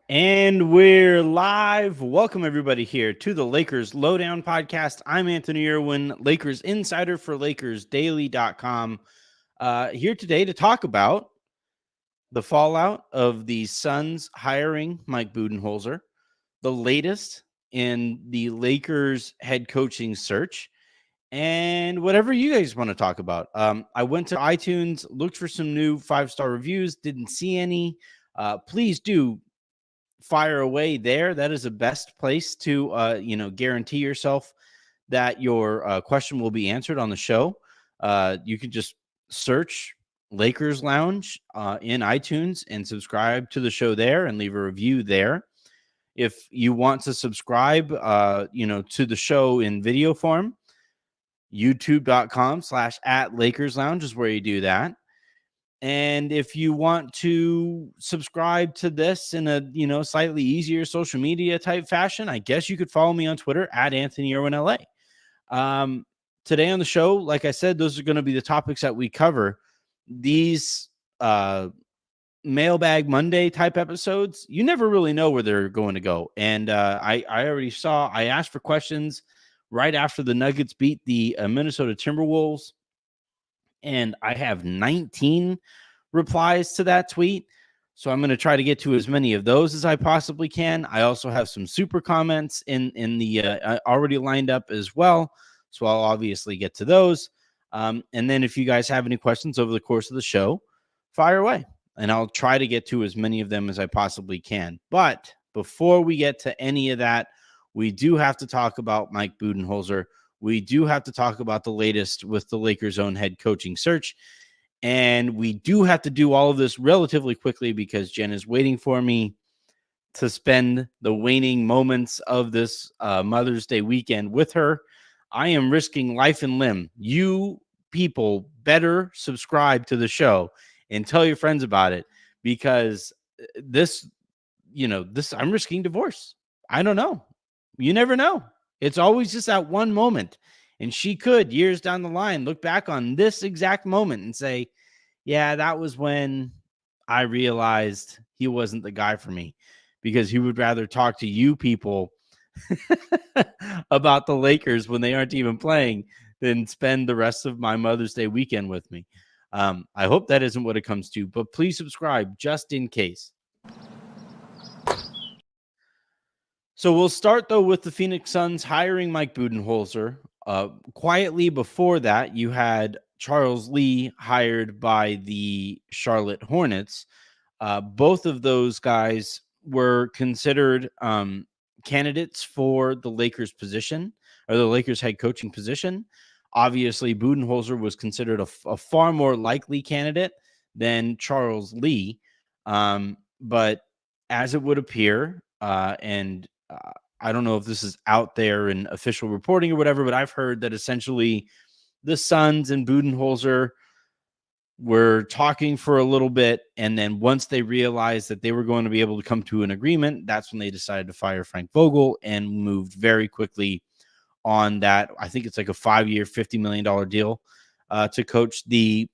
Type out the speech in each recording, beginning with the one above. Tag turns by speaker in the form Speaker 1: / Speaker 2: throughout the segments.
Speaker 1: And we're live. Welcome, everybody, here to the Lakers Lowdown Podcast. I'm Anthony Irwin, Lakers insider for LakersDaily.com. Here today to talk about the fallout of the Suns hiring Mike Budenholzer, the latest in the Lakers head coaching search, and whatever you guys want to talk about. I went to iTunes, looked for some new 5-star reviews, didn't see any. Please do fire away there. That is the best place to guarantee yourself that your question will be answered on the show. You can just search Lakers Lounge in iTunes and subscribe to the show there and leave a review there. If you want to subscribe to the show in video form, youtube.com/@Lakers Lounge is where you do that. And if you want to subscribe to this in a, slightly easier social media type fashion, I guess you could follow me on Twitter @AnthonyIrwinLA. Today on the show, like I said, those are going to be the topics that we cover. These Mailbag Monday type episodes, you never really know where they're going to go. And I asked for questions right after the Nuggets beat the Minnesota Timberwolves, and I have 19 replies to that tweet. So I'm going to try to get to as many of those as I possibly can. I also have some super comments in the already lined up as well. So I'll obviously get to those. And then if you guys have any questions over the course of the show, fire away. And I'll try to get to as many of them as I possibly can. But before we get to any of that, we do have to talk about Mike Budenholzer. We do have to talk about the latest with the Lakers' own head coaching search. And we do have to do all of this relatively quickly because Jen is waiting for me to spend the waning moments of this Mother's Day weekend with her. I am risking life and limb. You people better subscribe to the show and tell your friends about it, because I'm risking divorce. I don't know. You never know. It's always just that one moment. And she could, years down the line, look back on this exact moment and say, yeah, that was when I realized he wasn't the guy for me, because he would rather talk to you people about the Lakers when they aren't even playing than spend the rest of my Mother's Day weekend with me. I hope that isn't what it comes to, but please subscribe just in case. So we'll start, though, with the Phoenix Suns hiring Mike Budenholzer. Quietly before that, you had Charles Lee hired by the Charlotte Hornets. Both of those guys were considered candidates for the Lakers position, or the Lakers head coaching position. Obviously, Budenholzer was considered a far more likely candidate than Charles Lee. But as it would appear, I don't know if this is out there in official reporting or whatever, but I've heard that essentially the Suns and Budenholzer were talking for a little bit, and then once they realized that they were going to be able to come to an agreement, that's when they decided to fire Frank Vogel and moved very quickly on that. I think it's like a 5-year, $50 million deal to coach the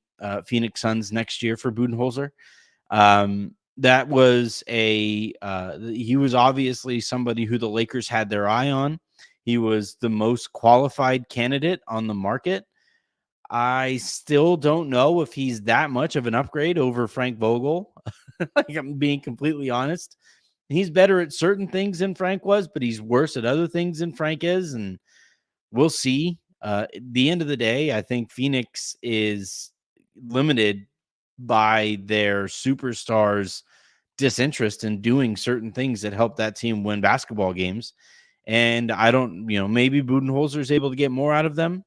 Speaker 1: Phoenix Suns next year for Budenholzer. That was he was obviously somebody who the Lakers had their eye on. He was the most qualified candidate on the market. I still don't know if he's that much of an upgrade over Frank Vogel. Like, I'm being completely honest. He's better at certain things than Frank was, but he's worse at other things than Frank is. And we'll see. At the end of the day, I think Phoenix is limited by their superstars' disinterest in doing certain things that help that team win basketball games. And I don't, maybe Budenholzer is able to get more out of them.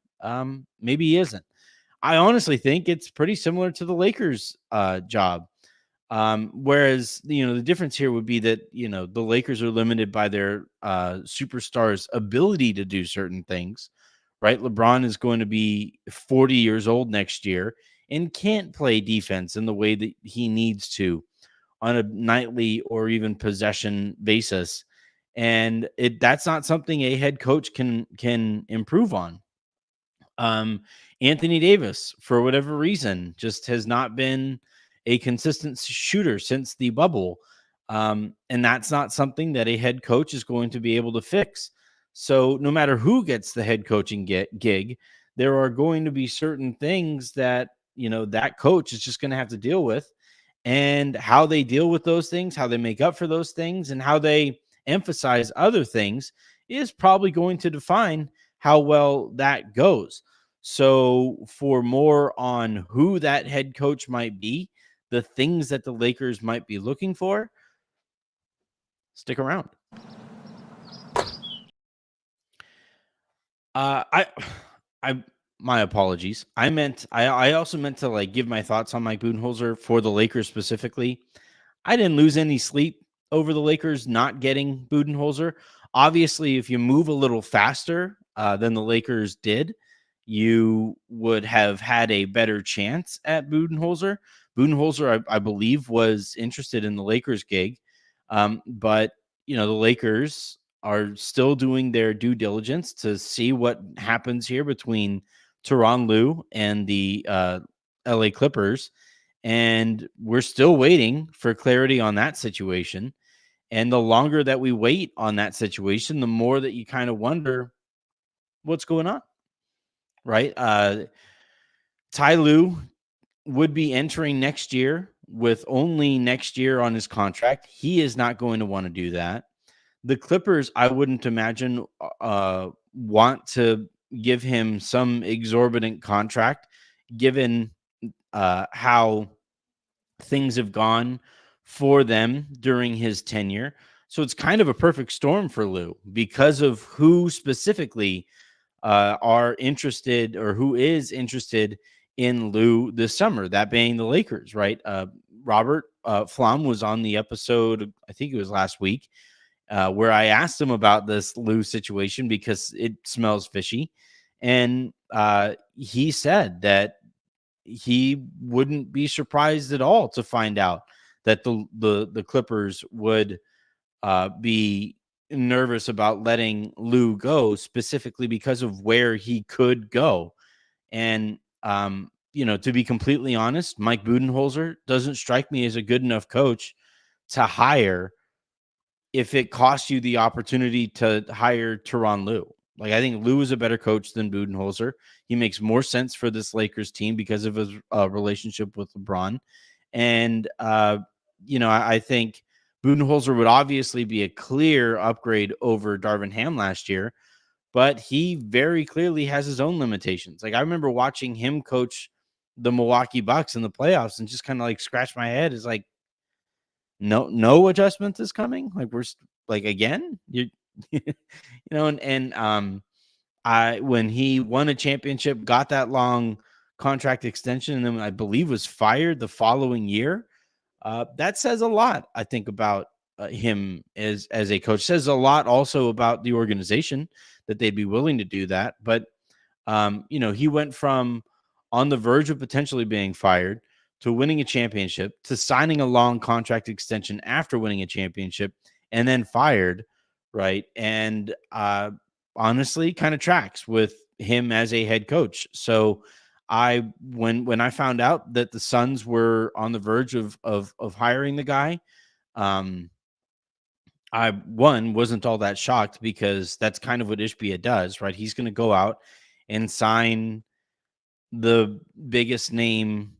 Speaker 1: Maybe he isn't. I honestly think it's pretty similar to the Lakers job. Whereas, the difference here would be that, the Lakers are limited by their superstars' ability to do certain things, right? LeBron is going to be 40 years old next year and can't play defense in the way that he needs to on a nightly or even possession basis. And that's not something a head coach can improve on. Anthony Davis, for whatever reason, just has not been a consistent shooter since the bubble. And that's not something that a head coach is going to be able to fix. So no matter who gets the head coaching gig, there are going to be certain things that, that coach is just going to have to deal with, and how they deal with those things, how they make up for those things, and how they emphasize other things is probably going to define how well that goes. So, for more on who that head coach might be, the things that the Lakers might be looking for, stick around. I, I, my apologies. I also meant to like give my thoughts on Mike Budenholzer for the Lakers specifically. I didn't lose any sleep over the Lakers not getting Budenholzer. Obviously, if you move a little faster than the Lakers did, you would have had a better chance at Budenholzer. Budenholzer, I believe, was interested in the Lakers gig, but the Lakers are still doing their due diligence to see what happens here between Tyronn Lue and the LA Clippers. And we're still waiting for clarity on that situation. And the longer that we wait on that situation, the more that you kind of wonder what's going on, right? Ty Lue would be entering next year with only next year on his contract. He is not going to want to do that. The Clippers, I wouldn't imagine, want to give him some exorbitant contract, given how things have gone for them during his tenure. So it's kind of a perfect storm for Lou because of who specifically are interested, or who is interested in Lou this summer, that being the Lakers, right? Robert Flom was on the episode, I think it was last week, where I asked him about this Lou situation because it smells fishy. And he said that he wouldn't be surprised at all to find out that the Clippers would be nervous about letting Lou go, specifically because of where he could go. And to be completely honest, Mike Budenholzer doesn't strike me as a good enough coach to hire if it costs you the opportunity to hire Tyronn Lue. Like, I think Lue is a better coach than Budenholzer. He makes more sense for this Lakers team because of his relationship with LeBron. And, I think Budenholzer would obviously be a clear upgrade over Darvin Ham last year, but he very clearly has his own limitations. Like, I remember watching him coach the Milwaukee Bucks in the playoffs and just kind of like scratch my head. Is like, no adjustment is coming. Like, we're like, again, I when he won a championship, got that long contract extension, and then I believe was fired the following year. That says a lot, I think, about him as a coach. Says a lot also about the organization that they'd be willing to do that. But he went from on the verge of potentially being fired to winning a championship to signing a long contract extension after winning a championship and then fired, right? And honestly, kind of tracks with him as a head coach. So when I found out that the Suns were on the verge of hiring the guy, I wasn't all that shocked, because that's kind of what Ishbia does, right? He's going to go out and sign the biggest name.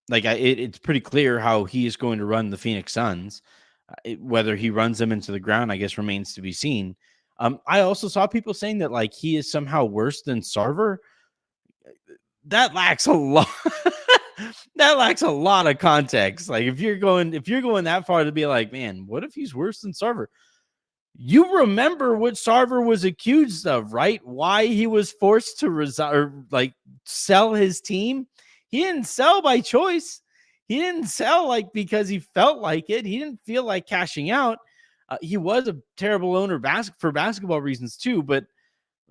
Speaker 1: Like, it's pretty clear how he is going to run the Phoenix Suns. Whether he runs them into the ground, I guess, remains to be seen. I also saw people saying that like he is somehow worse than Sarver. That lacks a lot. That lacks a lot of context. Like, if you're going that far to be like, man, what if he's worse than Sarver? You remember what Sarver was accused of, right? Why he was forced to resign, or like sell his team. He didn't sell by choice. He didn't sell like because he felt like it. He didn't feel like cashing out. He was a terrible owner for basketball reasons too, but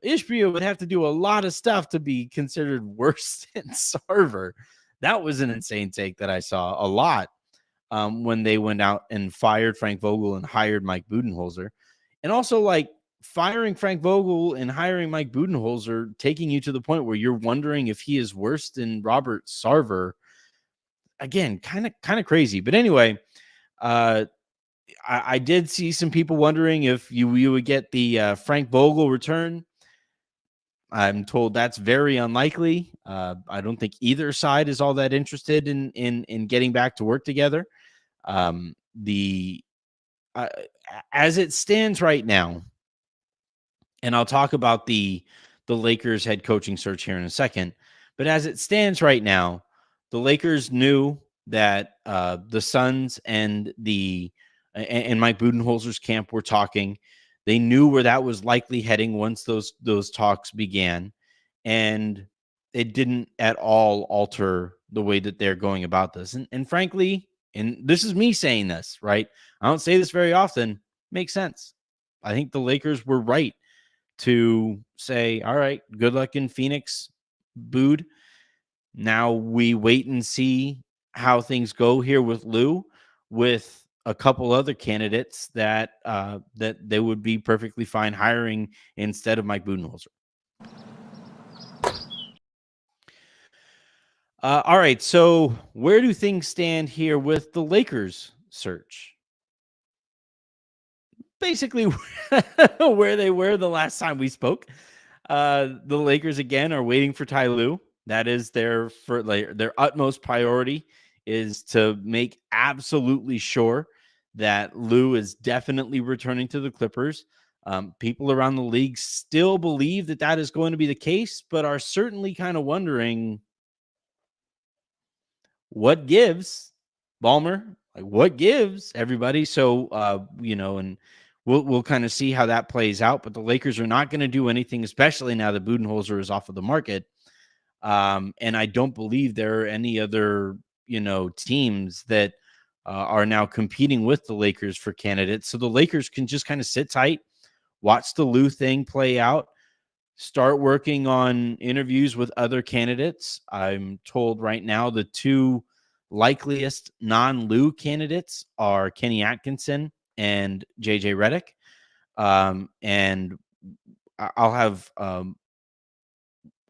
Speaker 1: Ishbia would have to do a lot of stuff to be considered worse than Sarver. That was an insane take that I saw a lot when they went out and fired Frank Vogel and hired Mike Budenholzer. And also, like, firing Frank Vogel and hiring Mike Budenholzer, taking you to the point where you're wondering if he is worse than Robert Sarver. Again, kind of crazy. But anyway, I did see some people wondering if you would get the Frank Vogel return. I'm told that's very unlikely. I don't think either side is all that interested in getting back to work together. The As it stands right now, and I'll talk about the Lakers head coaching search here in a second. But as it stands right now, the Lakers knew that the Suns and Mike Budenholzer's camp were talking. They knew where that was likely heading once those talks began, and it didn't at all alter the way that they're going about this. And frankly, and this is me saying this, right? I don't say this very often. Makes sense. I think the Lakers were right to say, all right, good luck in Phoenix, Booed. Now we wait and see how things go here with Lou, with a couple other candidates that they would be perfectly fine hiring instead of Mike Budenholzer. All right, so where do things stand here with the Lakers search? Basically, where they were the last time we spoke. The Lakers again are waiting for Ty Lue. That is their utmost priority is to make absolutely sure that Lue is definitely returning to the Clippers. People around the league still believe that is going to be the case, but are certainly kind of wondering what gives, Ballmer, like what gives everybody. So and we'll kind of see how that plays out. But the Lakers are not going to do anything, especially now that Budenholzer is off of the market. And I don't believe there are any other teams that are now competing with the Lakers for candidates. So the Lakers can just kind of sit tight, watch the Lue thing play out, start working on interviews with other candidates. I'm told right now the two likeliest non-Lue candidates are Kenny Atkinson and JJ Redick. And I'll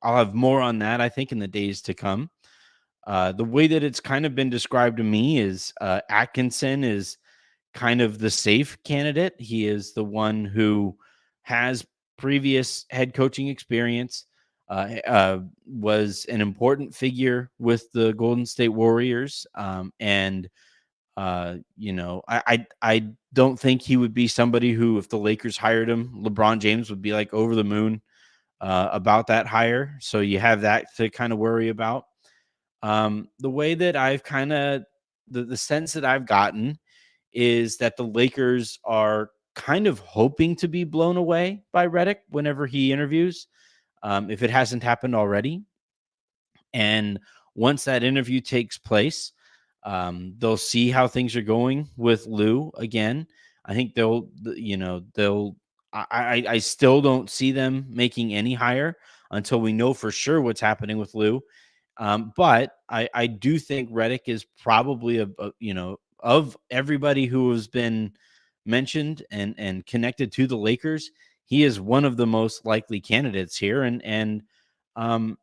Speaker 1: have more on that, I think, in the days to come. The way that it's kind of been described to me is Atkinson is kind of the safe candidate. He is the one who has previous head coaching experience, was an important figure with the Golden State Warriors. I don't think he would be somebody who, if the Lakers hired him, LeBron James would be like over the moon about that hire. So you have that to kind of worry about. The way that I've kind of the sense that I've gotten is that the Lakers are kind of hoping to be blown away by Redick whenever he interviews, if it hasn't happened already. And once that interview takes place, they'll see how things are going with Lou again. I think I still don't see them making any hire until we know for sure what's happening with Lou. But I do think Redick is probably of everybody who has been mentioned and connected to the Lakers, he is one of the most likely candidates here. Um,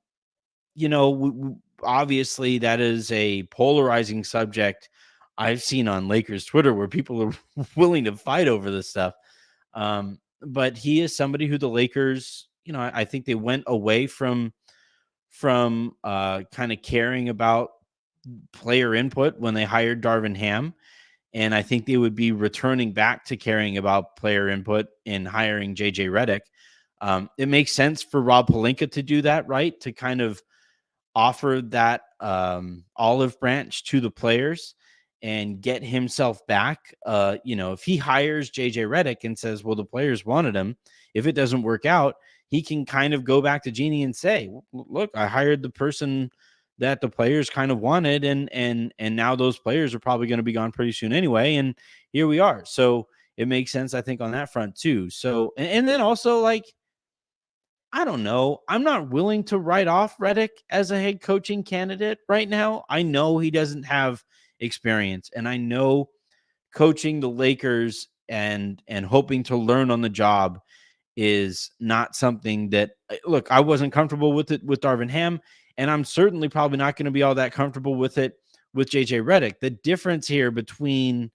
Speaker 1: obviously that is a polarizing subject I've seen on Lakers Twitter where people are willing to fight over this stuff. But he is somebody who the Lakers, I think they went away from kind of caring about player input when they hired Darvin Ham. And I think they would be returning back to caring about player input in hiring JJ Redick. It makes sense for Rob Pelinka to do that, right? To kind of offer that olive branch to the players and get himself back. If he hires JJ Redick and says, well, the players wanted him, if it doesn't work out, he can kind of go back to Jeannie and say, look, I hired the person that the players kind of wanted. And now those players are probably going to be gone pretty soon anyway. And here we are. So it makes sense, I think, on that front too. So, and then also, like, I don't know. I'm not willing to write off Redick as a head coaching candidate right now. I know he doesn't have experience, and I know coaching the Lakers and hoping to learn on the job is not something that, look, I wasn't comfortable with it with Darvin Ham, and I'm certainly probably not going to be all that comfortable with it with JJ Redick. The difference here between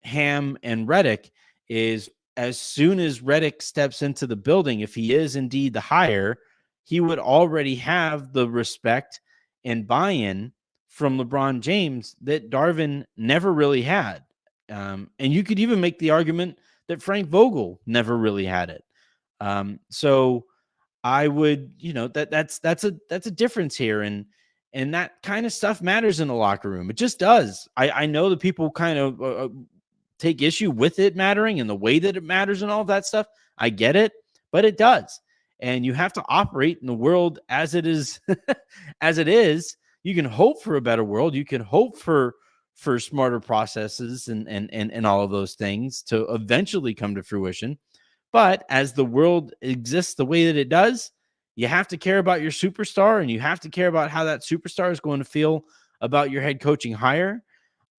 Speaker 1: Ham and Redick is as soon as Redick steps into the building, if he is indeed the hire, he would already have the respect and buy-in from LeBron James that Darvin never really had. And you could even make the argument that Frank Vogel never really had it. So I would, that's a difference here. And that kind of stuff matters in the locker room. It just does. I know that people kind of take issue with it mattering and the way that it matters and all of that stuff. I get it, but it does. And you have to operate in the world as it is, as it is. You can hope for a better world. You can hope for smarter processes and all of those things to eventually come to fruition. But as the world exists the way that it does, you have to care about your superstar, and you have to care about how that superstar is going to feel about your head coaching hire.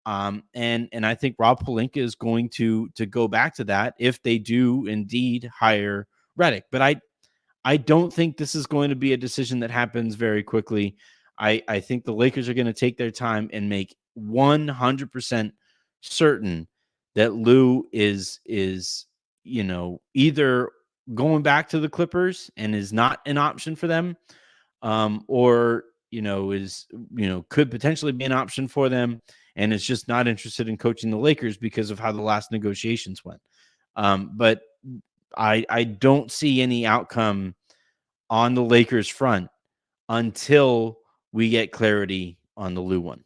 Speaker 1: And I think Rob Pelinka is going to go back to that if they do indeed hire Redick. But I don't think this is going to be a decision that happens very quickly. I think the Lakers are going to take their time and make 100% certain that Lou is either going back to the Clippers and is not an option for them, or could potentially be an option for them and is just not interested in coaching the Lakers because of how the last negotiations went. But I don't see any outcome on the Lakers front until we get clarity on the Lou one.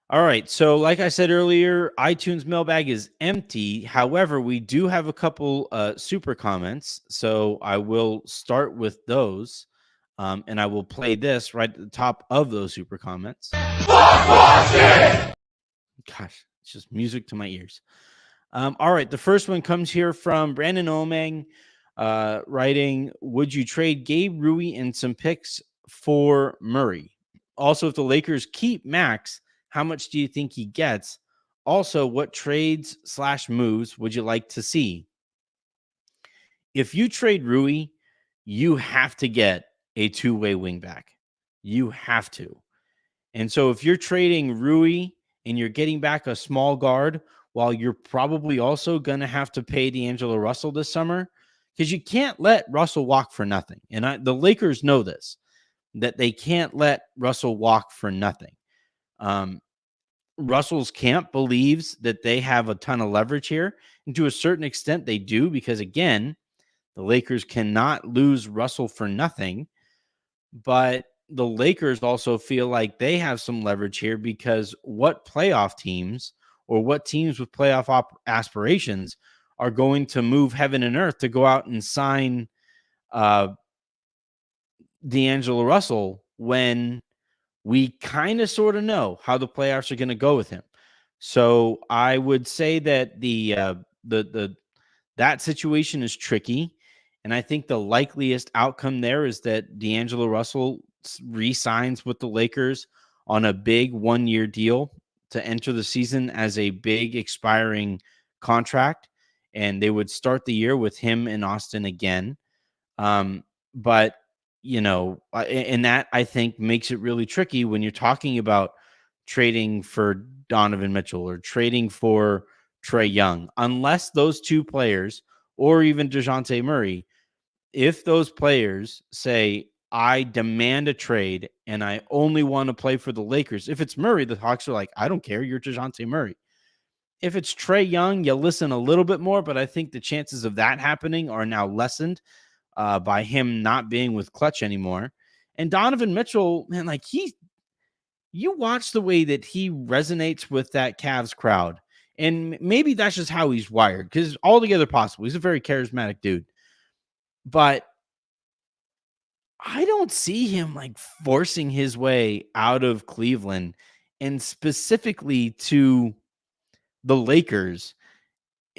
Speaker 1: All right. So like I said earlier, iTunes mailbag is empty. However, we do have a couple super comments. So I will start with those. And I will play this right at the top of those super comments. Gosh, it's just music to my ears. All right. The first one comes here from Brandon Omeng, writing, would you trade Gabe Rui and some picks for Murray? Also, if the Lakers keep Max, how much do you think he gets? Also, what trades / moves would you like to see? If you trade Rui, you have to get a two-way wingback. You have to. And so if you're trading Rui and you're getting back a small guard, while you're probably also going to have to pay D'Angelo Russell this summer, because you can't let Russell walk for nothing. And the Lakers know this, that they can't let Russell walk for nothing. Russell's camp believes that they have a ton of leverage here. And to a certain extent, they do, because, again, the Lakers cannot lose Russell for nothing. But the Lakers also feel like they have some leverage here, because what playoff teams or what teams with playoff aspirations are going to move heaven and earth to go out and sign D'Angelo Russell when we kind of sort of know how the playoffs are going to go with him? So I would say that that situation is tricky. And I think the likeliest outcome there is that D'Angelo Russell re-signs with the Lakers on a big 1-year deal to enter the season as a big expiring contract. And they would start the year with him in Austin again. But, and that, I think, makes it really tricky when you're talking about trading for Donovan Mitchell or trading for Trae Young, unless those two players, or even DeJounte Murray, if those players say, I demand a trade and I only want to play for the Lakers. If it's Murray, the Hawks are like, I don't care. You're DeJounte Murray. If it's Trae Young, you listen a little bit more, but I think the chances of that happening are now lessened by him not being with Clutch anymore. And Donovan Mitchell, man, you watch the way that he resonates with that Cavs crowd. And maybe that's just how he's wired, because altogether possible. He's a very charismatic dude. But I don't see him forcing his way out of Cleveland, and specifically to the Lakers.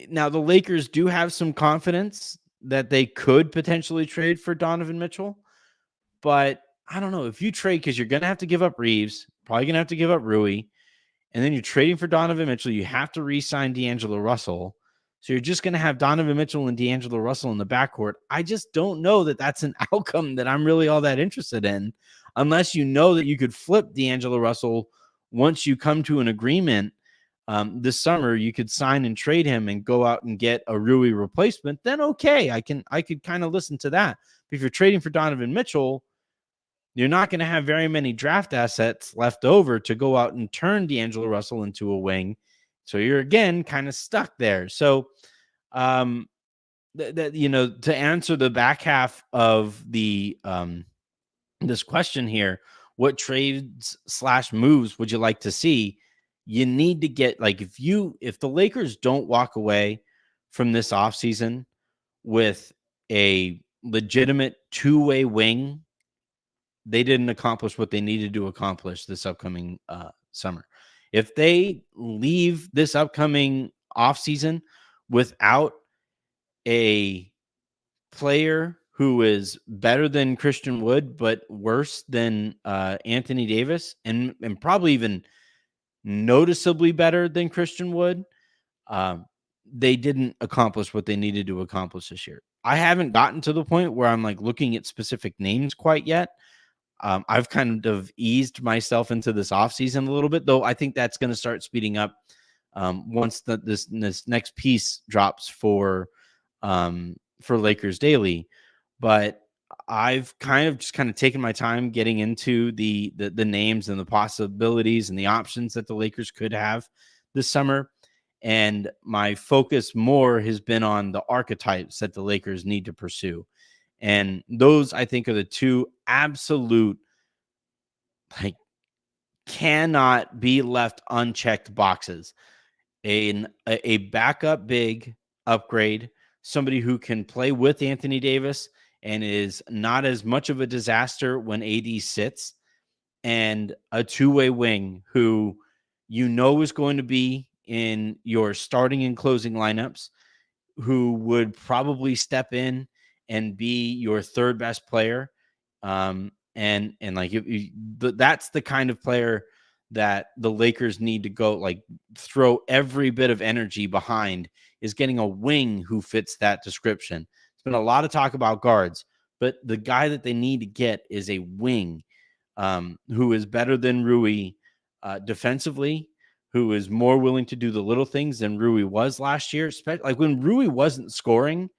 Speaker 1: Now, the Lakers do have some confidence that they could potentially trade for Donovan Mitchell, but I don't know. If you trade, because you're going to have to give up Reeves, probably going to have to give up Rui, and then you're trading for Donovan Mitchell, you have to re-sign D'Angelo Russell. So you're just going to have Donovan Mitchell and D'Angelo Russell in the backcourt. I just don't know that that's an outcome that I'm really all that interested in, unless you know that you could flip D'Angelo Russell once you come to an agreement this summer, you could sign and trade him and go out and get a Rui replacement, then okay, I could kind of listen to that. But if you're trading for Donovan Mitchell, you're not going to have very many draft assets left over to go out and turn D'Angelo Russell into a wing. So you're again kind of stuck there. So to answer the back half of the this question here, what trades / moves would you like to see? You need to get, like, if the Lakers don't walk away from this offseason with a legitimate two-way wing, they didn't accomplish what they needed to accomplish this upcoming summer. If they leave this upcoming offseason without a player who is better than Christian Wood, but worse than Anthony Davis, and probably even noticeably better than Christian Wood, they didn't accomplish what they needed to accomplish this year. I haven't gotten to the point where I'm like looking at specific names quite yet. I've kind of eased myself into this offseason a little bit, though I think that's going to start speeding up once this next piece drops for Lakers Daily. But I've kind of taken my time getting into the names and the possibilities and the options that the Lakers could have this summer. And my focus more has been on the archetypes that the Lakers need to pursue. And those, I think, are the two absolute, like, cannot be left unchecked boxes. A backup big upgrade, somebody who can play with Anthony Davis and is not as much of a disaster when AD sits, and a two-way wing who is going to be in your starting and closing lineups, who would probably step in and be your third best player. And like, that's the kind of player that the Lakers need to go, like, throw every bit of energy behind, is getting a wing who fits that description. There's been a lot of talk about guards, but the guy that they need to get is a wing who is better than Rui defensively, who is more willing to do the little things than Rui was last year. Like, when Rui wasn't scoring,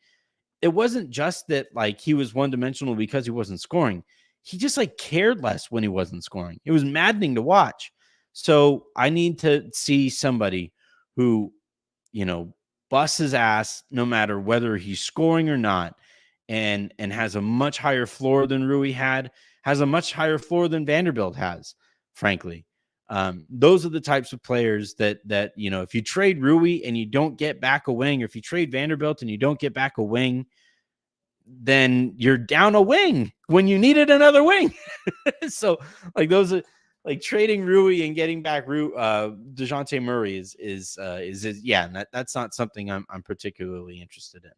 Speaker 1: it wasn't just that, like, he was one-dimensional because he wasn't scoring. He just, like, cared less when he wasn't scoring. It was maddening to watch. So I need to see somebody who, busts his ass no matter whether he's scoring or not, and has a much higher floor than Rui has a much higher floor than Vanderbilt has, frankly. Those are the types of players that if you trade Rui and you don't get back a wing, or if you trade Vanderbilt and you don't get back a wing, then you're down a wing when you needed another wing. So, like, those are, like, trading Rui and getting back DeJounte Murray is yeah, that's not something I'm particularly interested in.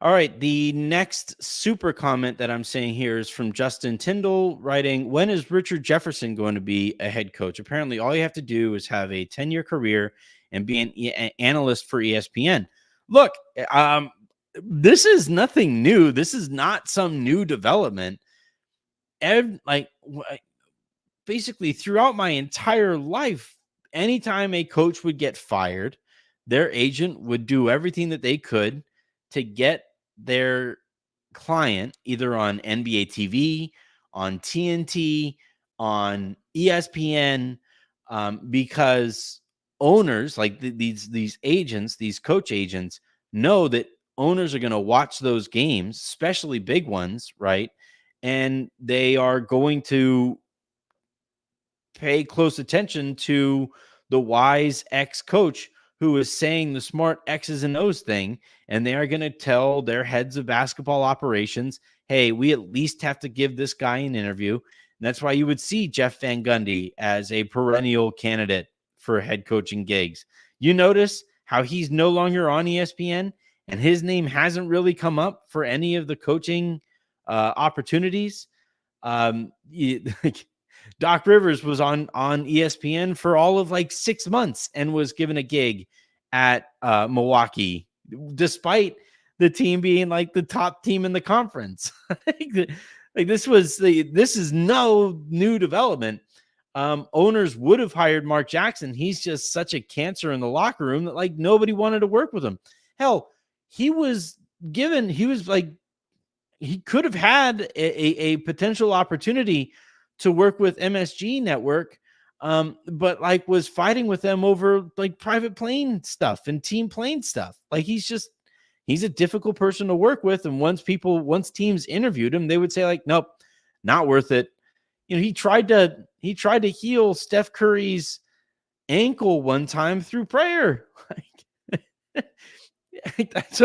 Speaker 1: All right, the next super comment that I'm saying here is from Justin Tyndall, writing, when is Richard Jefferson going to be a head coach? Apparently, all you have to do is have a 10-year career and be an analyst for ESPN. Look, this is nothing new. This is not some new development. Basically, throughout my entire life, anytime a coach would get fired, their agent would do everything that they could to get their client either on NBA TV, on TNT, on ESPN, because owners, like these agents, these coach agents, know that owners are going to watch those games, especially big ones, right? And they are going to pay close attention to the wise ex-coach who is saying the smart X's and O's thing, and they are going to tell their heads of basketball operations, hey, we at least have to give this guy an interview. And that's why you would see Jeff Van Gundy as a perennial candidate for head coaching gigs. You notice how he's no longer on ESPN, and his name hasn't really come up for any of the coaching opportunities. Doc Rivers was on ESPN for all of like 6 months and was given a gig at Milwaukee, despite the team being like the top team in the conference. this is no new development. Owners would have hired Mark Jackson. He's just such a cancer in the locker room that like nobody wanted to work with him. Hell, he was like he could have had a potential opportunity to work with MSG Network, but like was fighting with them over like private plane stuff and team plane stuff. Like he's a difficult person to work with. And once teams interviewed him, they would say like, nope, not worth it. He tried to heal Steph Curry's ankle one time through prayer. That's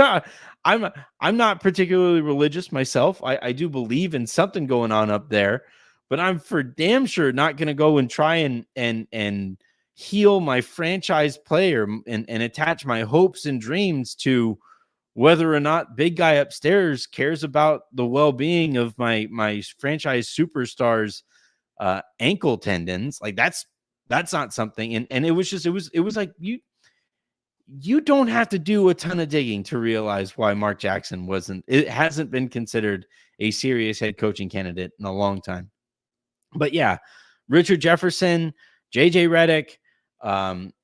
Speaker 1: I'm not particularly religious myself. I do believe in something going on up there, but I'm for damn sure not going to go and try and heal my franchise player and attach my hopes and dreams to whether or not big guy upstairs cares about the well-being of my franchise superstars ankle tendons. Like that's not something. And it was like you don't have to do a ton of digging to realize why Mark Jackson hasn't been considered a serious head coaching candidate in a long time. But yeah, Richard Jefferson, JJ Redick,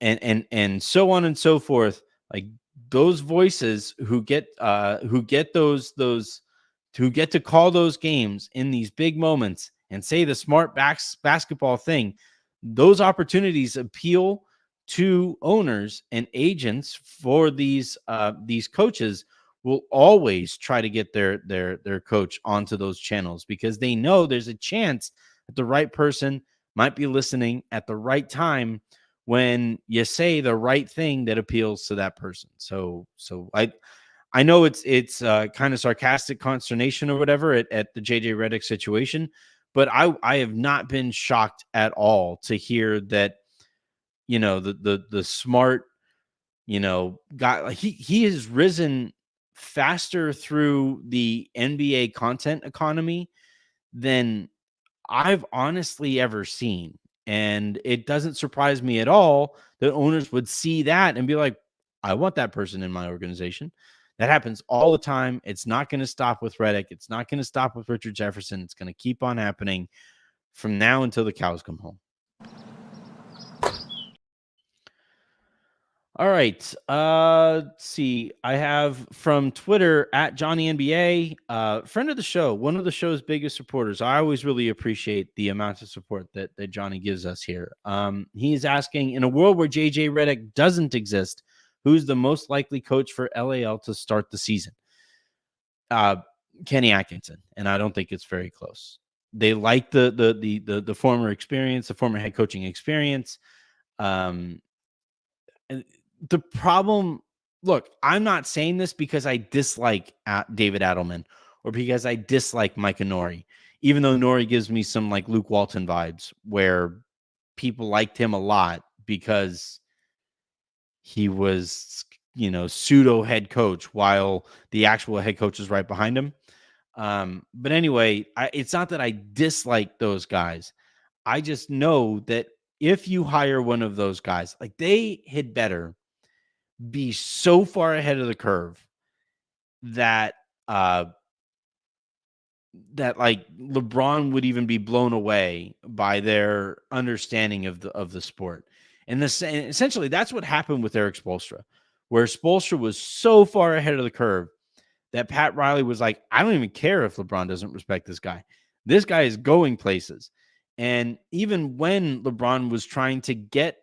Speaker 1: and so on and so forth. Like those voices who get to call those games in these big moments and say the smart basketball thing. Those opportunities appeal to owners and agents for these coaches will always try to get their coach onto those channels because they know there's a chance that the right person might be listening at the right time when you say the right thing that appeals to that person. So I know it's kind of sarcastic consternation or whatever at the JJ Redick situation, but I have not been shocked at all to hear that the smart guy, like he has risen faster through the NBA content economy than I've honestly ever seen. And it doesn't surprise me at all that owners would see that and be like, I want that person in my organization. That happens all the time. It's not going to stop with Redick. It's not going to stop with Richard Jefferson. It's going to keep on happening from now until the cows come home. All right. Let's see. I have from Twitter at Johnny NBA, friend of the show, one of the show's biggest supporters. I always really appreciate the amount of support that Johnny gives us here. He's asking, in a world where JJ Redick doesn't exist, who's the most likely coach for LAL to start the season? Kenny Atkinson, and I don't think it's very close. They like the former experience, the former head coaching experience. The problem, look, I'm not saying this because I dislike David Adelman or because I dislike Micah Nori, even though Nori gives me some like Luke Walton vibes where people liked him a lot because he was, pseudo head coach while the actual head coach is right behind him. But anyway, it's not that I dislike those guys. I just know that if you hire one of those guys, like they had better be so far ahead of the curve that that like LeBron would even be blown away by their understanding of the sport. And essentially that's what happened with Eric Spoelstra, where Spoelstra was so far ahead of the curve that Pat Riley was like, I don't even care if LeBron doesn't respect this guy. This guy is going places. And even when LeBron was trying to get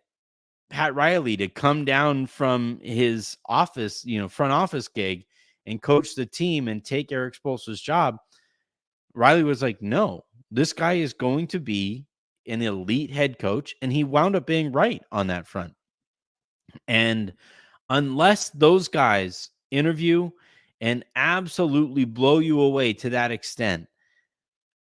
Speaker 1: Pat Riley to come down from his office, front office gig and coach the team and take Eric Spoelstra's job, Riley was like, no, this guy is going to be an elite head coach. And he wound up being right on that front. And unless those guys interview and absolutely blow you away to that extent,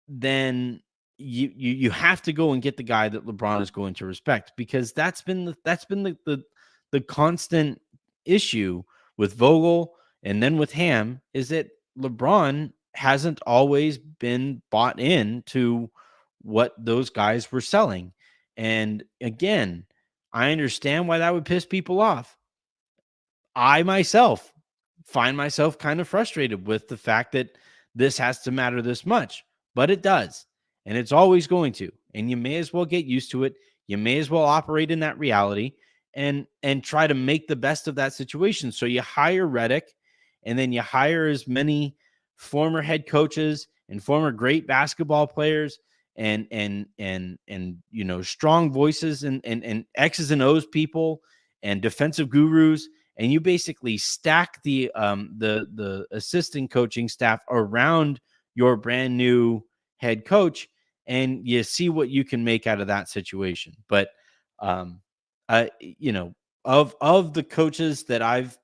Speaker 1: then you have to go and get the guy that LeBron is going to respect, because that's been the constant issue with Vogel and then with Ham, is that LeBron hasn't always been bought in to what those guys were selling. And again, I understand why that would piss people off. I myself find myself kind of frustrated with the fact that this has to matter this much. but it does. And it's always going to. And you may as well get used to it. You may as well operate in that reality and try to make the best of that situation. So you hire Redick, and then you hire as many former head coaches and former great basketball players and strong voices and X's and O's people and defensive gurus, and you basically stack the assistant coaching staff around your brand new head coach, and you see what you can make out of that situation. But um you know of the coaches that I've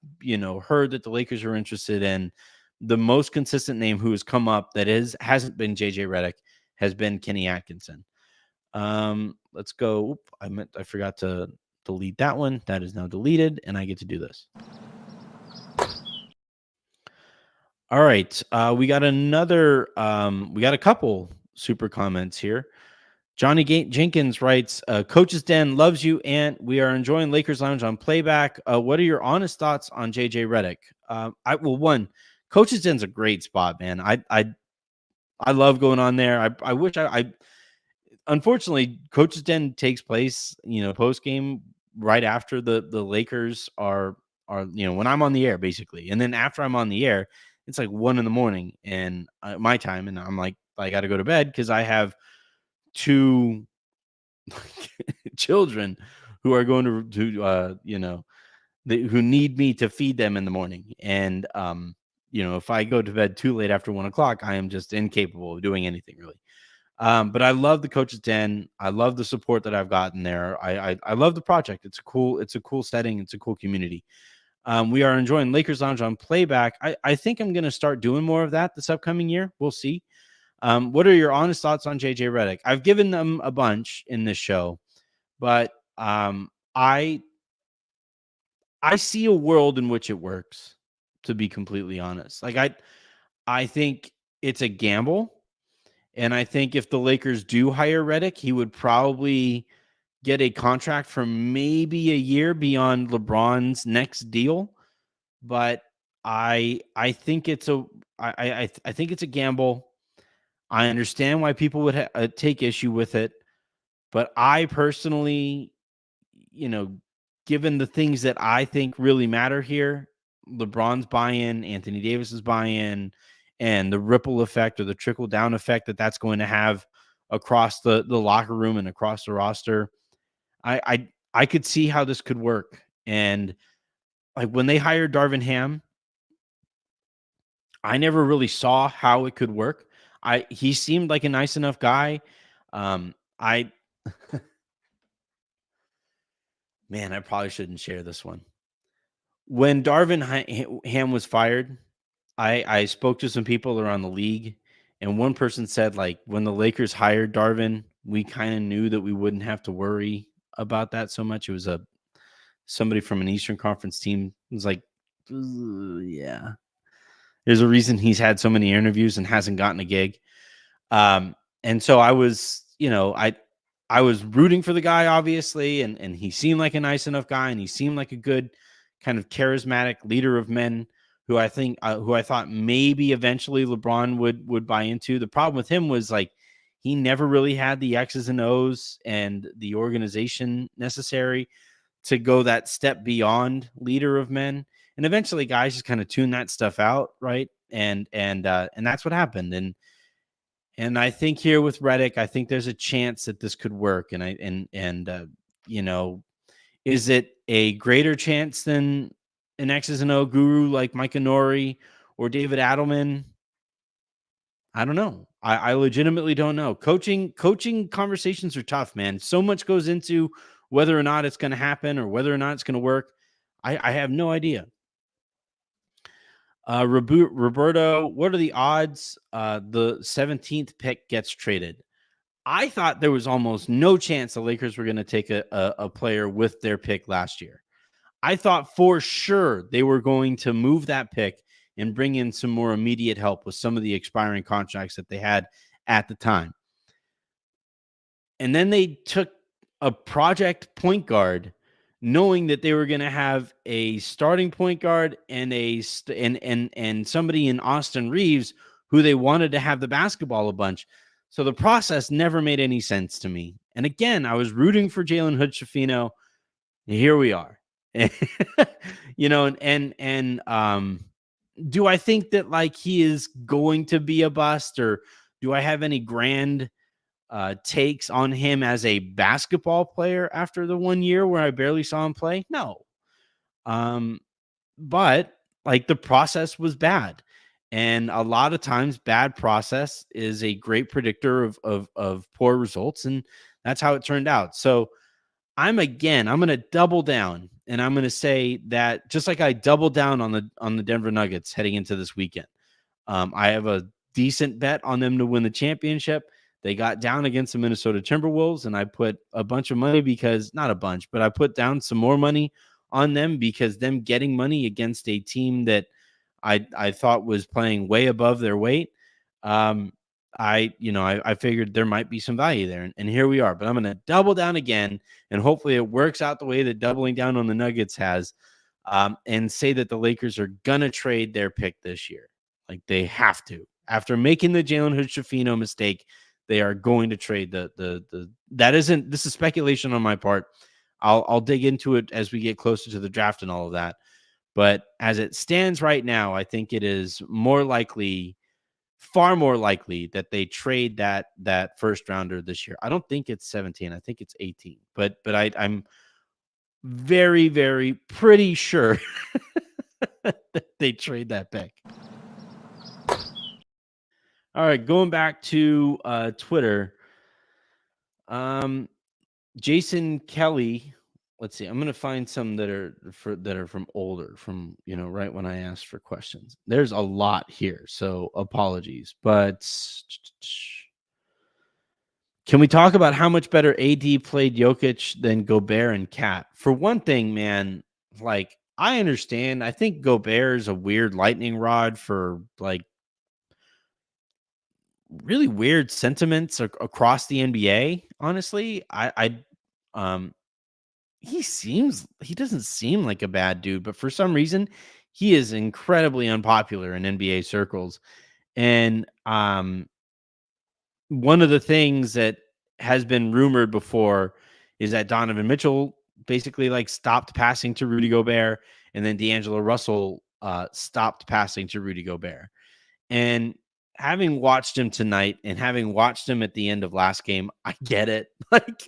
Speaker 1: heard that the Lakers are interested in, the most consistent name who has come up that hasn't been JJ Redick has been Kenny Atkinson. Let's go. I forgot to delete that one. That is now deleted, and I get to do this. All right. We got a couple super comments here. Johnny Jenkins writes, Coach's Den loves you, and we are enjoying Lakers Lounge on playback. What are your honest thoughts on JJ Redick? One, Coach's Den's a great spot, man. I love going on there. I wish unfortunately, Coach's Den takes place, post game right after the Lakers are when I'm on the air, basically, and then after I'm on the air, it's like 1 a.m. and my time, and I'm like, I got to go to bed because I have 2 children who are going to who need me to feed them in the morning, and if I go to bed too late after 1 o'clock, I am just incapable of doing anything really. But I love the Coach's Den. I love the support that I've gotten there. I love the project. It's a cool setting. It's a cool community. We are enjoying Lakers Lounge on playback. I think I'm going to start doing more of that this upcoming year. We'll see. What are your honest thoughts on JJ Redick? I've given them a bunch in this show, but I see a world in which it works, to be completely honest. Like I think it's a gamble. And I think if the Lakers do hire Redick, he would probably get a contract for maybe a year beyond LeBron's next deal. But I think it's I think it's a gamble. I understand why people would take issue with it, but I personally, given the things that I think really matter here, LeBron's buy-in, Anthony Davis's buy-in, and the ripple effect or the trickle down effect that's going to have across the locker room and across the roster, I could see how this could work. And like when they hired Darvin Ham, I never really saw how it could work. He seemed like a nice enough guy. I Man, I probably shouldn't share this one. When Darvin Ham was fired, I spoke to some people around the league, and one person said, like, when the Lakers hired Darvin, we kind of knew that we wouldn't have to worry about that so much. It was somebody from an Eastern Conference team. It was like, yeah. There's a reason he's had so many interviews and hasn't gotten a gig. And so I was, I was rooting for the guy, obviously, and he seemed like a nice enough guy, and he seemed like a good kind of charismatic leader of men who I thought maybe eventually LeBron would buy into. The problem with him was like he never really had the X's and O's and the organization necessary to go that step beyond leader of men. And eventually guys just kind of tune that stuff out, right? And that's what happened. And I think here with Redick, I think there's a chance that this could work. Is it a greater chance than an X's and O guru like Mike Nori or David Adelman? I don't know. I legitimately don't know. Coaching conversations are tough, man. So much goes into whether or not it's going to happen or whether or not it's going to work. I have no idea. Roberto, what are the odds the 17th pick gets traded? I thought there was almost no chance the Lakers were going to take a player with their pick last year. I thought for sure they were going to move that pick and bring in some more immediate help with some of the expiring contracts that they had at the time. And then they took a project point guard, knowing that they were going to have a starting point guard and and somebody in Austin Reeves who they wanted to have the basketball a bunch. So the process never made any sense to me. And again, I was rooting for Jalen Hood-Schifino. Here we are. Do I think that like he is going to be a bust, or do I have any grand takes on him as a basketball player after the 1 year where I barely saw him play? No. But like the process was bad. And a lot of times bad process is a great predictor of poor results. And that's how it turned out. So I'm going to double down, and I'm going to say that just like I doubled down on the Denver Nuggets heading into this weekend. I have a decent bet on them to win the championship. They got down against the Minnesota Timberwolves, and I put a bunch of money because not a bunch, but I put down some more money on them because them getting money against a team that I thought was playing way above their weight. I figured there might be some value there, and here we are. But I'm going to double down again, and hopefully it works out the way that doubling down on the Nuggets has, and say that the Lakers are going to trade their pick this year. Like they have to. After making the Jalen Hood-Schifino mistake, they are going to trade this is speculation on my part. I'll dig into it as we get closer to the draft and all of that. But as it stands right now, I think it is far more likely that they trade that first rounder this year. I don't think it's 17. I think it's 18. But I'm very, very pretty sure that they trade that pick. All right, going back to Twitter. Jason Kelly. Let's see. I'm going to find some that are from older, from right when I asked for questions. There's a lot here, so apologies. But can we talk about how much better AD played Jokic than Gobert and Cat? For one thing, man, like I understand. I think Gobert is a weird lightning rod for like really weird sentiments across the NBA. Honestly, he doesn't seem like a bad dude, but for some reason he is incredibly unpopular in NBA circles. And one of the things that has been rumored before is that Donovan Mitchell basically like stopped passing to Rudy Gobert, and then D'Angelo Russell stopped passing to Rudy Gobert. And having watched him tonight and having watched him at the end of last game, I get it. Like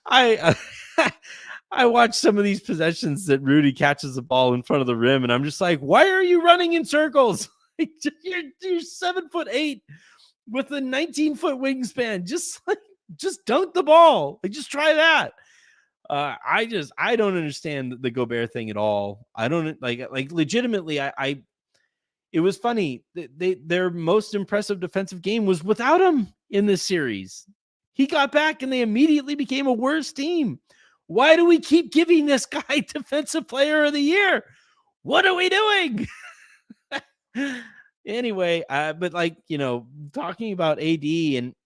Speaker 1: I watched some of these possessions that Rudy catches the ball in front of the rim, and I'm just like, why are you running in circles? You're 7'8" with a 19-foot wingspan. Just dunk the ball. Like, just try that. I don't understand the Gobert thing at all. I don't like legitimately. It was funny. Their most impressive defensive game was without him in this series. He got back and they immediately became a worse team. Why do we keep giving this guy Defensive Player of the Year? What are we doing? Anyway, but like, talking about AD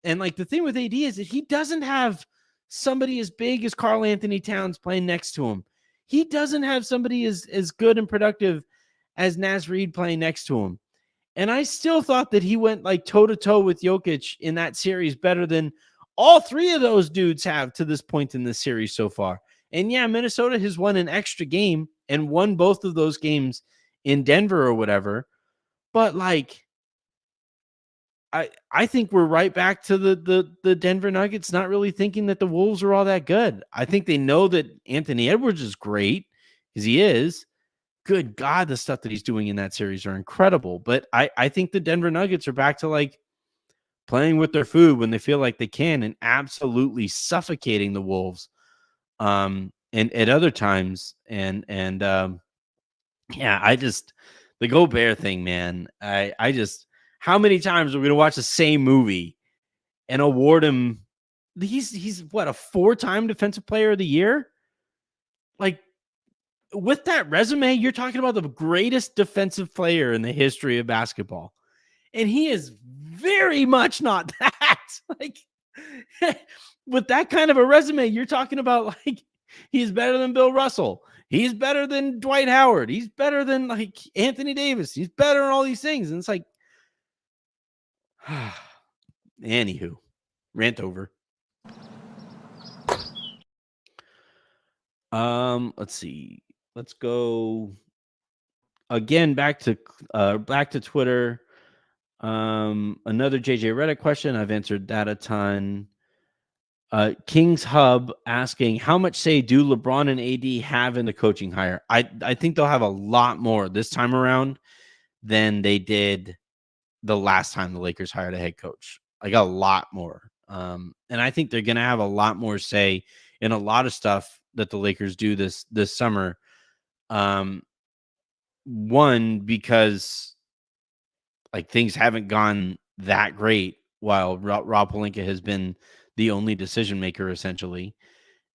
Speaker 1: and like the thing with AD is that he doesn't have somebody as big as Karl Anthony Towns playing next to him. He doesn't have somebody as good and productive as Naz Reid playing next to him. And I still thought that he went like toe to toe with Jokic in that series better than all three of those dudes have to this point in the series so far. And yeah, Minnesota has won an extra game and won both of those games in Denver or whatever. But like, I think we're right back to the Denver Nuggets not really thinking that the Wolves are all that good. I think they know that Anthony Edwards is great, because he is. Good God, the stuff that he's doing in that series are incredible. But I think the Denver Nuggets are back to like playing with their food when they feel like they can, and absolutely suffocating the Wolves and at other times. And yeah, the Gobert thing, man. I just, how many times are we going to watch the same movie and award him? He's what, a 4-time Defensive Player of the Year? Like, with that resume, you're talking about the greatest defensive player in the history of basketball. And he is very much not that. Like, with that kind of a resume, you're talking about like, he's better than Bill Russell. he's better than Dwight Howard. He's better than like Anthony Davis. He's better than all these things. And it's like, anywho, rant over. Let's see. Let's go again back to Twitter. Another JJ Redick question. I've answered that a ton. King's Hub asking, how much say do LeBron and AD have in the coaching hire? I think they'll have a lot more this time around than they did the last time the Lakers hired a head coach. Like a lot more. And I think they're going to have a lot more say in a lot of stuff that the Lakers do this summer. One, because like things haven't gone that great while Rob Pelinka has been the only decision maker essentially.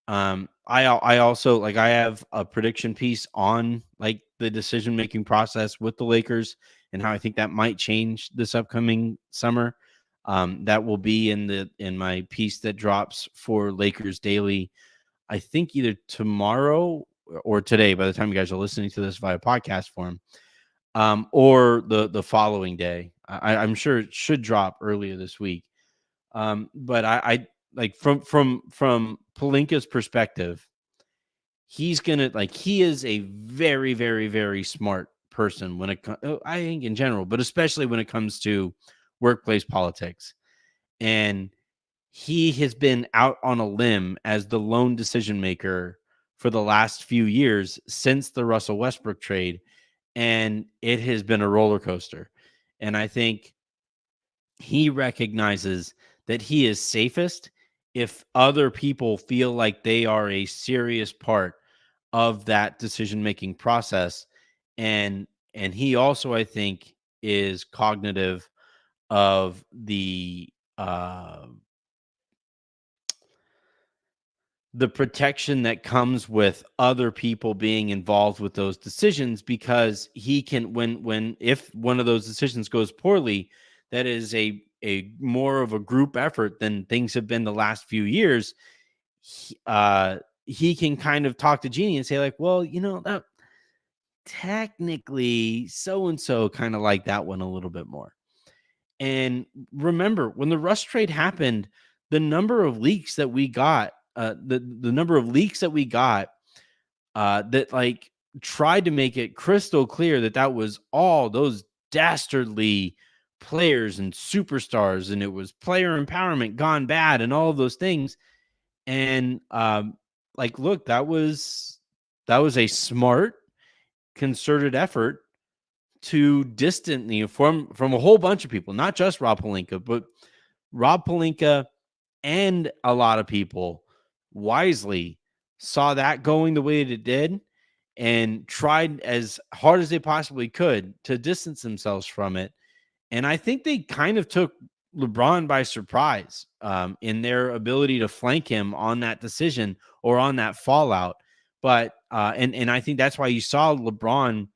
Speaker 1: I also like I have a prediction piece on like the decision making process with the Lakers and how I think that might change this upcoming summer. That will be in my piece that drops for Lakers Daily. I think either tomorrow or today, by the time you guys are listening to this via podcast form, or the following day. I'm sure it should drop earlier this week. But I like from Pelinka's perspective, he's gonna like he is a very, very, very smart person when it comes. I think in general, but especially when it comes to workplace politics. And he has been out on a limb as the lone decision maker for the last few years since the Russell Westbrook trade, and it has been a roller coaster. And I think he recognizes that he is safest if other people feel like they are a serious part of that decision-making process. And he also, I think, is cognitive of the protection that comes with other people being involved with those decisions, because he can when if one of those decisions goes poorly, that is a more of a group effort than things have been the last few years. He can kind of talk to Jeannie and say like, well, that technically so and so kind of like that one a little bit more. And remember, when the Russ trade happened, the number of leaks that we got, the number of leaks that we got that like tried to make it crystal clear that was all those dastardly players and superstars, and it was player empowerment gone bad and all of those things. And like, look, that was a smart, concerted effort to distance from a whole bunch of people, not just Rob Pelinka, but Rob Pelinka and a lot of people wisely saw that going the way that it did and tried as hard as they possibly could to distance themselves from it. And I think they kind of took LeBron by surprise in their ability to flank him on that decision or on that fallout. But and I think that's why you saw LeBron,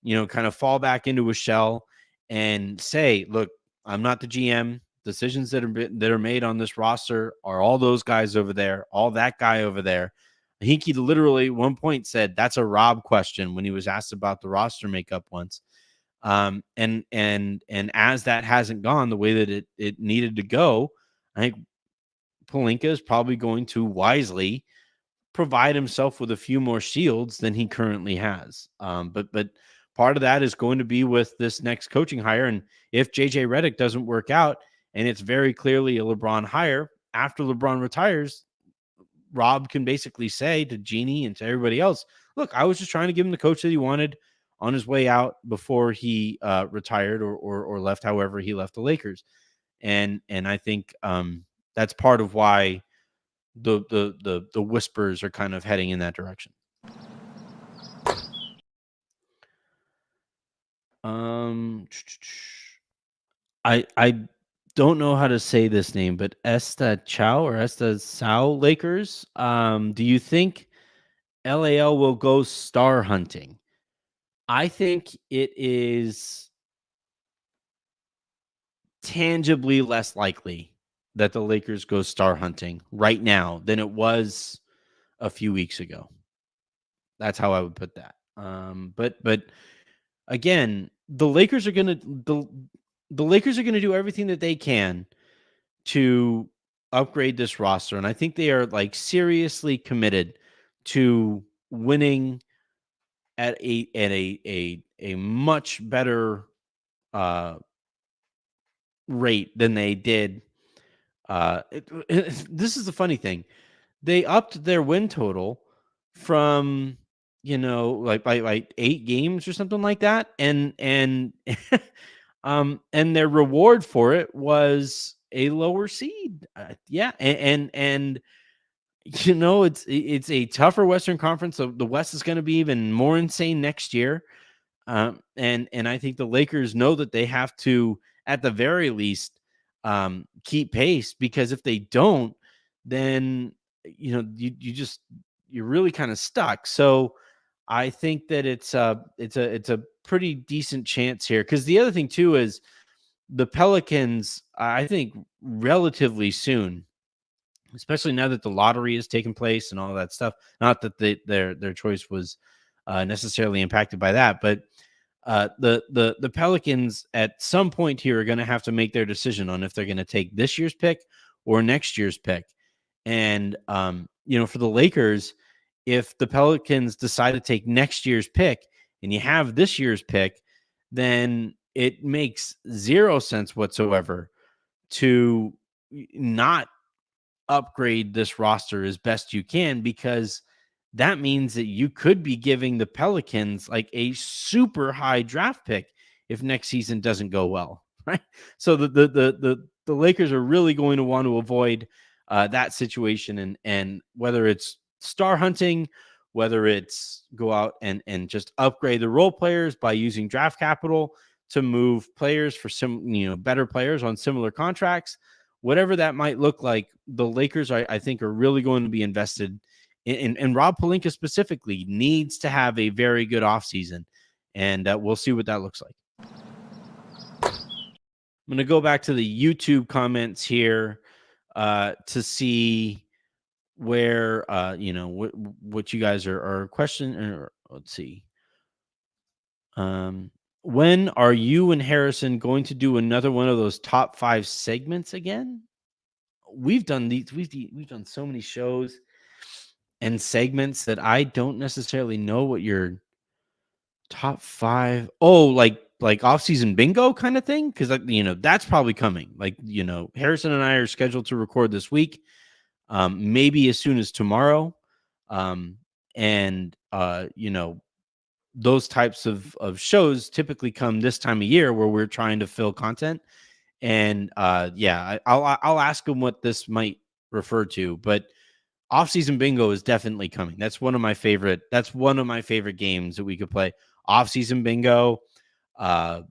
Speaker 1: kind of fall back into a shell and say, look, I'm not the GM. Decisions that are made on this roster are all those guys over there, all that guy over there. I think he literally at one point said that's a Rob question when he was asked about the roster makeup once. And as that hasn't gone the way that it needed to go, I think Pelinka is probably going to wisely provide himself with a few more shields than he currently has. But part of that is going to be with this next coaching hire. And if JJ Redick doesn't work out, and it's very clearly a LeBron hire, after LeBron retires, Rob can basically say to Jeannie and to everybody else, look, I was just trying to give him the coach that he wanted on his way out before he retired or left, however he left the Lakers. And I think that's part of why the whispers are kind of heading in that direction. I don't know how to say this name, but Esta Chow or Esta Sao Lakers. Do you think LAL will go star hunting? I think it is tangibly less likely that the Lakers go star hunting right now than it was a few weeks ago. That's how I would put that. But again, the Lakers are gonna the Lakers are gonna do everything that they can to upgrade this roster, and I think they are like seriously committed to winning at a much better uh rate than they did. This is the funny thing. They upped their win total from, like by 8 games or something like that, and and their reward for it was a lower seed. Yeah, and it's a tougher Western Conference. So the West is going to be even more insane next year. And I think the Lakers know that they have to, at the very least, keep pace, because if they don't, then you're really kind of stuck. So I think that it's a pretty decent chance here. Because the other thing too is the Pelicans, I think relatively soon, especially now that the lottery has taken place and all that stuff. Not that their choice was necessarily impacted by that, but the Pelicans at some point here are going to have to make their decision on if they're going to take this year's pick or next year's pick. And for the Lakers, if the Pelicans decide to take next year's pick and you have this year's pick, then it makes zero sense whatsoever to not upgrade this roster as best you can, because that means that you could be giving the Pelicans like a super high draft pick if next season doesn't go well, right? So the Lakers are really going to want to avoid that situation, and whether it's star hunting, whether it's go out and just upgrade the role players by using draft capital to move players for some better players on similar contracts, whatever that might look like, the Lakers, I think, are really going to be invested in Rob Pelinka specifically needs to have a very good offseason, and we'll see what that looks like. I'm going to go back to the YouTube comments here to see where, what you guys are questioning. Or let's see. When are you and Harrison going to do another one of those top 5 segments again? We've done these. We've done so many shows and segments that I don't necessarily know what your top 5. Oh, like off-season bingo kind of thing, because that's probably coming. Like Harrison and I are scheduled to record this week, maybe as soon as tomorrow, and those types of shows typically come this time of year where we're trying to fill content. And I'll ask him what this might refer to, but off-season bingo is definitely coming. That's one of my favorite games that we could play. Off-season bingo,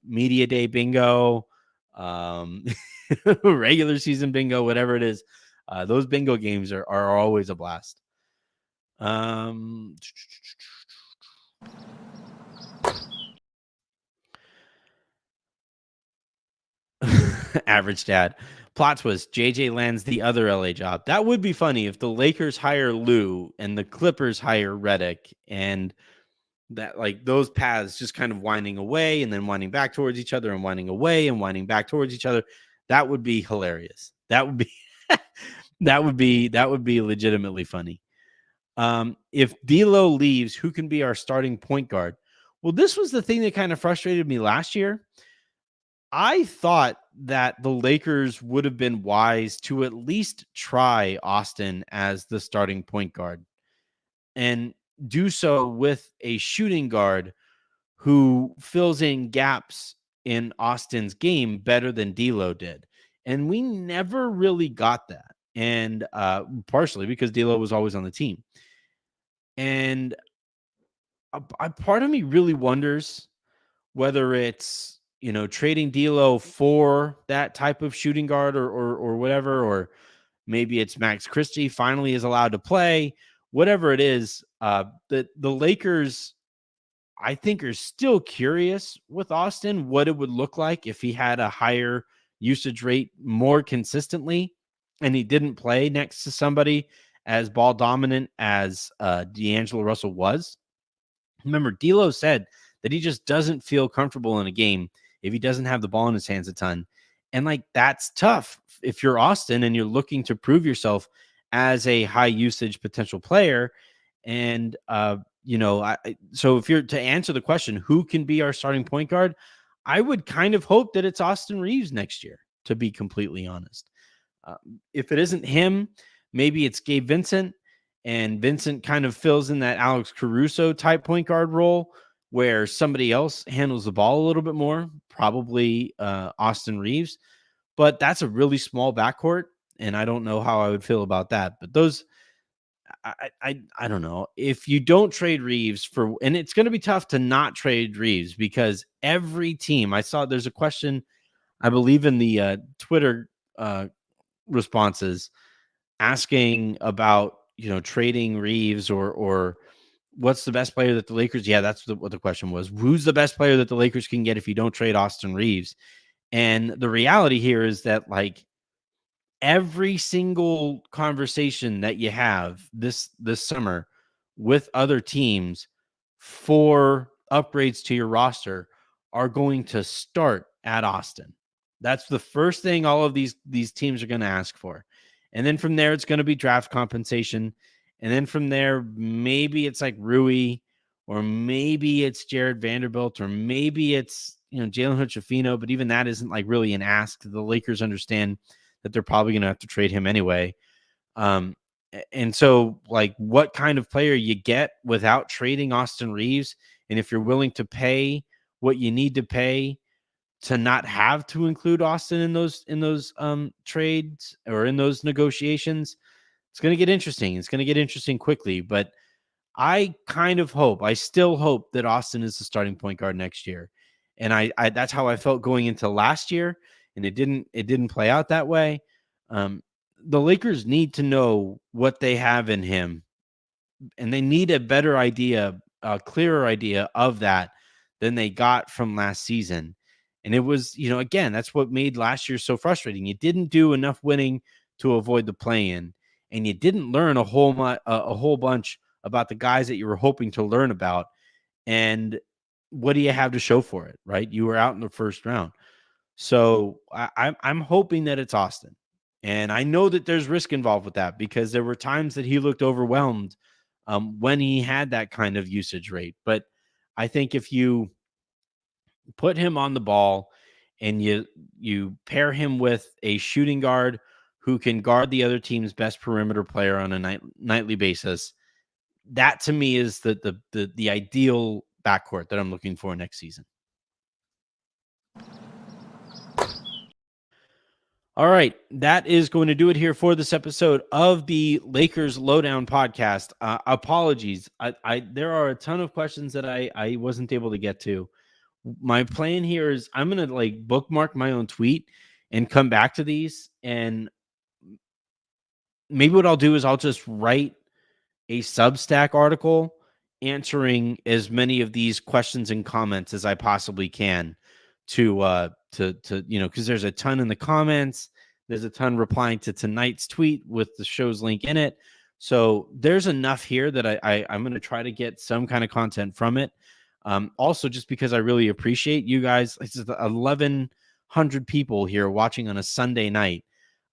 Speaker 1: media day bingo, regular season bingo, whatever it is. Those bingo games are always a blast. Average dad. Plot twist: JJ lands the other LA job. That would be funny if the Lakers hire Lou and the Clippers hire Redick, and that like those paths just kind of winding away and then winding back towards each other and winding away and winding back towards each other. That would be hilarious. That would be that would be legitimately funny. If D'Lo leaves, who can be our starting point guard? Well, this was the thing that kind of frustrated me last year. I thought that the Lakers would have been wise to at least try Austin as the starting point guard and do so with a shooting guard who fills in gaps in Austin's game better than D'Lo did. And we never really got that. And partially because D'Lo was always on the team. And a part of me really wonders whether it's trading D'Lo for that type of shooting guard or whatever, or maybe it's Max Christie finally is allowed to play. Whatever it is, the Lakers, I think, are still curious with Austin what it would look like if he had a higher usage rate more consistently, and he didn't play next to somebody as ball dominant as D'Angelo Russell was. Remember, D'Lo said that he just doesn't feel comfortable in a game if he doesn't have the ball in his hands a ton. And like, that's tough if you're Austin and you're looking to prove yourself as a high usage potential player. And, so if you're to answer the question, who can be our starting point guard? I would kind of hope that it's Austin Reeves next year, to be completely honest. If it isn't him, maybe it's Gabe Vincent, and Vincent kind of fills in that Alex Caruso type point guard role where somebody else handles the ball a little bit more, probably Austin Reeves. But that's a really small backcourt, and I don't know how I would feel about that. But those, I don't know. If you don't trade Reeves for, and it's going to be tough to not trade Reeves because every team, I saw there's a question, I believe in the Twitter responses asking about, trading Reeves or what's the best player that the Lakers, yeah, that's what the question was. Who's the best player that the Lakers can get if you don't trade Austin Reeves? And the reality here is that like every single conversation that you have this summer with other teams for upgrades to your roster are going to start at Austin. That's the first thing all of these teams are going to ask for. And then from there, it's going to be draft compensation. And then from there, maybe it's like Rui, or maybe it's Jared Vanderbilt, or maybe it's, Jalen Hood-Schifino. But even that isn't like really an ask. The Lakers understand that they're probably going to have to trade him anyway. And so, like, what kind of player you get without trading Austin Reeves, and if you're willing to pay what you need to pay to not have to include Austin in those trades or in those negotiations, it's going to get interesting. It's going to get interesting quickly. But I still hope that Austin is the starting point guard next year. And I that's how I felt going into last year, and it didn't play out that way. The Lakers need to know what they have in him, and they need a better idea, a clearer idea of that than they got from last season. And it was, again, that's what made last year so frustrating. You didn't do enough winning to avoid the play-in, and you didn't learn a whole bunch about the guys that you were hoping to learn about. And what do you have to show for it, right? You were out in the first round. So I'm hoping that it's Austin. And I know that there's risk involved with that because there were times that he looked overwhelmed when he had that kind of usage rate. But I think if you put him on the ball and you pair him with a shooting guard who can guard the other team's best perimeter player on a nightly basis, that to me is the ideal backcourt that I'm looking for next season. All right, that is going to do it here for this episode of the Lakers Lowdown podcast. Apologies, there are a ton of questions that I wasn't able to get to. My plan here is I'm gonna like bookmark my own tweet and come back to these, and maybe what I'll do is I'll just write a Substack article answering as many of these questions and comments as I possibly can to because there's a ton in the comments. There's a ton replying to tonight's tweet with the show's link in it. So there's enough here that I'm going to try to get some kind of content from it. Also, just because I really appreciate you guys. It's 1,100 people here watching on a Sunday night.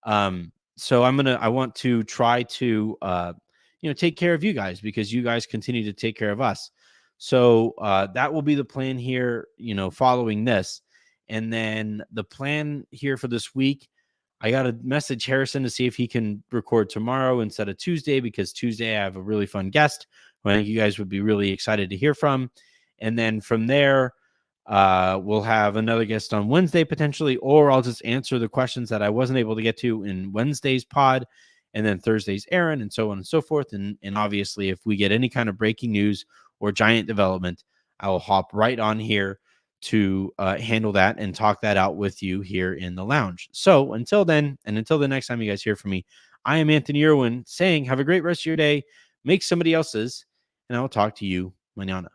Speaker 1: So I want to try to take care of you guys because you guys continue to take care of us. So that will be the plan here, following this. And then the plan here for this week, I got to message Harrison to see if he can record tomorrow instead of Tuesday, because Tuesday I have a really fun guest who I think you guys would be really excited to hear from. And then from there, we'll have another guest on Wednesday potentially, or I'll just answer the questions that I wasn't able to get to in Wednesday's pod, and then Thursday's Aaron, and so on and so forth. And obviously, if we get any kind of breaking news or giant development, I will hop right on here to handle that and talk that out with you here in the lounge. So until then, and until the next time you guys hear from me, I am Anthony Irwin saying have a great rest of your day, make somebody else's, and I will talk to you manana.